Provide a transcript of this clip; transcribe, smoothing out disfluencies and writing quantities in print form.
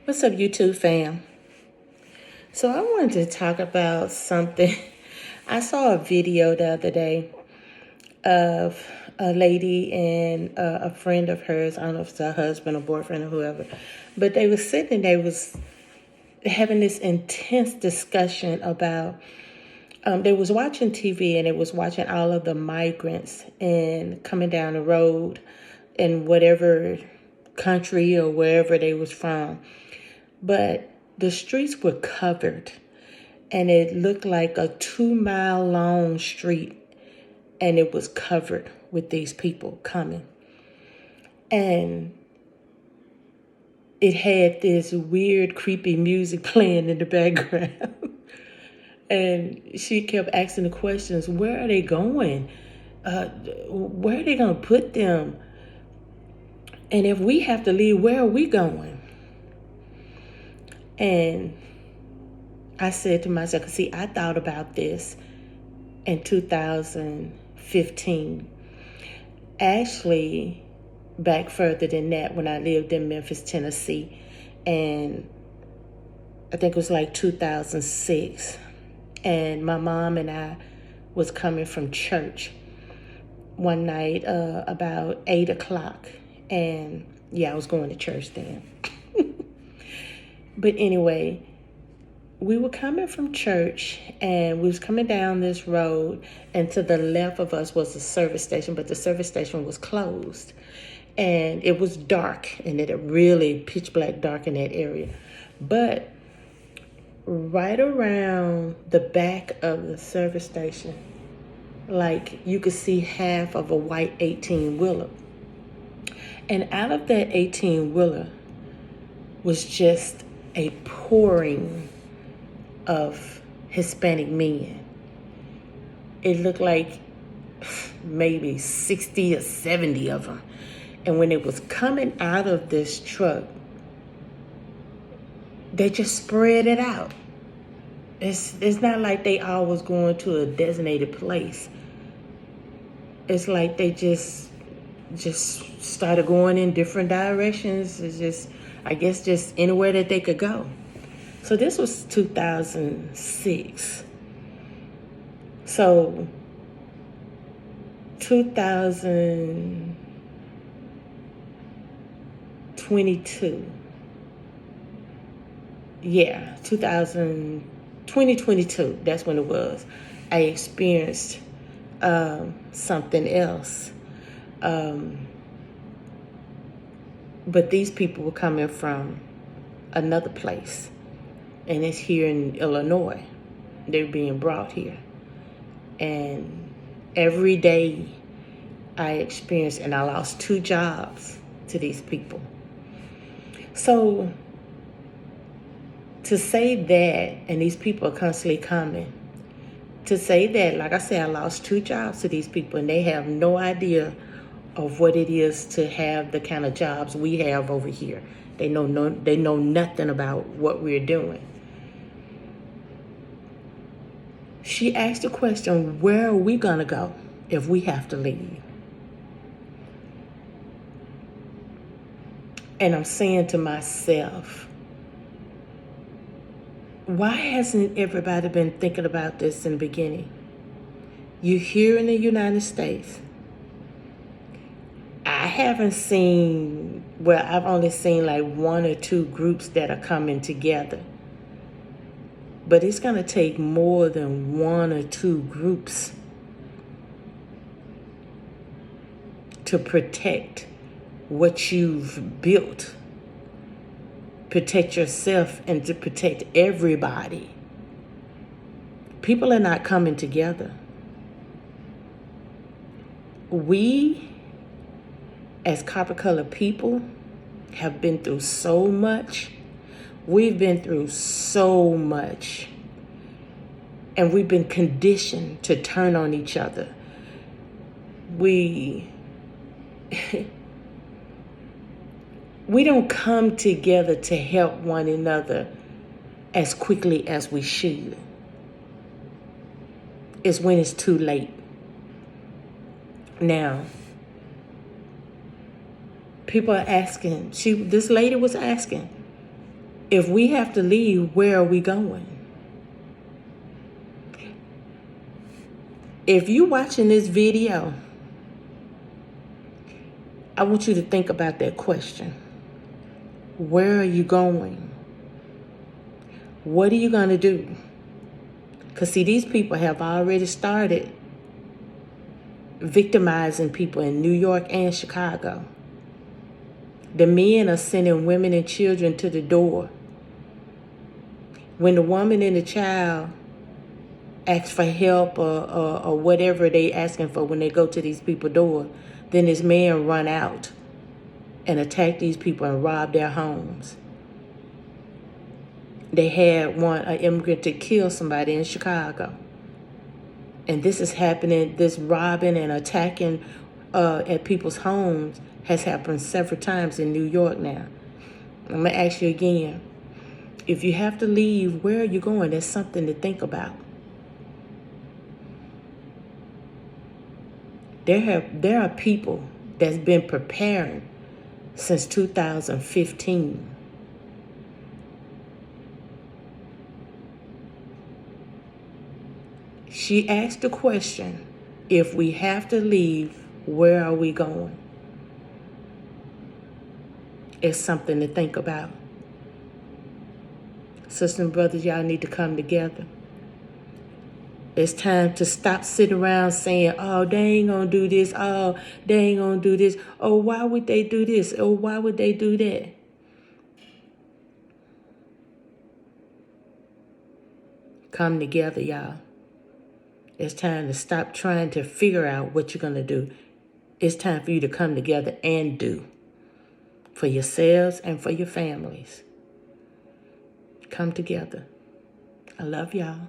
What's up, YouTube fam? So I wanted to talk about something. I saw a video the other day of a lady and a friend of hers. I don't know if it's her husband or boyfriend or whoever, but they was sitting. They was having this intense discussion about. They was watching TV and they was watching all of the migrants and coming down the road in whatever country or wherever they was from. But the streets were covered and it looked like a 2 mile long street and it was covered with these people coming. And it had this weird, creepy music playing in the background. And she kept asking the questions, where are they going? Where are they going to put them? And if we have to leave, where are we going? And I said to myself, see, I thought about this in 2015. Actually, back further than that, when I lived in Memphis, Tennessee, and I think it was like 2006. And my mom and I was coming from church one night about 8 o'clock. And yeah, I was going to church then. But anyway, we were coming from church and we was coming down this road, and to the left of us was a service station, but the service station was closed and it was dark, and it really pitch black dark in that area. But right around the back of the service station, like you could see half of a white 18-wheeler. And out of that 18-wheeler was just a pouring of Hispanic men. It looked like maybe 60 or 70 of them. And when it was coming out of this truck, they just spread it out. It's not like they all was going to a designated place. It's like they just started going in different directions. It's just, I guess, just anywhere that they could go. So this was 2006. So 2022. Yeah, 2022, that's when it was. I experienced something else. But these people were coming from another place, and it's here in Illinois. They're being brought here. And every day I experienced, and I lost 2 jobs to these people. So to say that, and these people are constantly coming, to say that, like I said, I lost 2 jobs to these people, and they have no idea of what it is to have the kind of jobs we have over here. They know nothing about what we're doing. She asked the question, where are we gonna go if we have to leave? And I'm saying to myself, why hasn't everybody been thinking about this in the beginning? You're here in the United States. I haven't seen, well, I've only seen like 1 or 2 groups that are coming together. But it's going to take more than 1 or 2 groups to protect what you've built, protect yourself, and to protect everybody. People are not coming together. We, as copper-colored people, have been through so much. We've been through so much. And we've been conditioned to turn on each other. We don't come together to help one another as quickly as we should. It's when it's too late. Now, people are asking, this lady was asking, If we have to leave, where are we going? If you're watching this video, I want you to think about that question. Where are you going? What are you going to do? Because, see, these people have already started victimizing people in New York and Chicago. The men are sending women and children to the door. When the woman and the child ask for help or whatever they asking for when they go to these people's door, then this man run out and attack these people and rob their homes. They had an immigrant to kill somebody in Chicago. And this is happening, this robbing and attacking at people's homes has happened several times in New York now. I'm going to ask you again. If you have to leave, where are you going? That's something to think about. There are people that's been preparing since 2015. She asked the question, if we have to leave, where are we going? It's something to think about. Sisters and brothers, y'all need to come together. It's time to stop sitting around saying, oh, they ain't gonna do this. Oh, they ain't gonna do this. Oh, why would they do this? Oh, why would they do that? Come together, y'all. It's time to stop trying to figure out what you're gonna do. It's time for you to come together and do for yourselves and for your families. Come together. I love y'all.